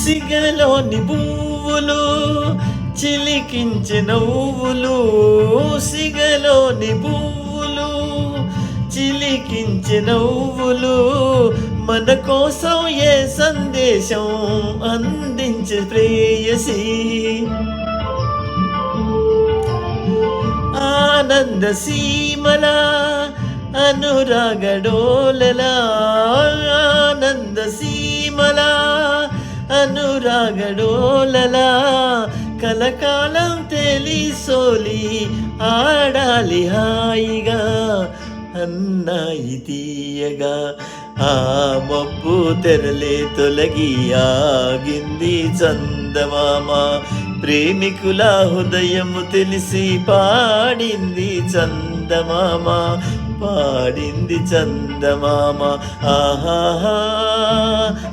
సిగలోని పువ్వులు చిలికించే నవ్వులు, సిగలోని పువ్వులు చిలికించే నవ్వులు, మన కోసం ఏ సందేశం అందించే ప్రేయసి. ఆనంద సీమల అనురాగడోలలా, ఆనంద సీమల అనురాగడోలలా, కలకాలం తెలిసోలి ఆడాలి హాయిగా అన్నాయి తీయగా. ఆ మబ్బు తెరలే తొలగి ఆగింది చందమామ, ప్రేమికుల హృదయము తెలిసి పాడింది చందమామ, పాడింది చందమామ. ఆహా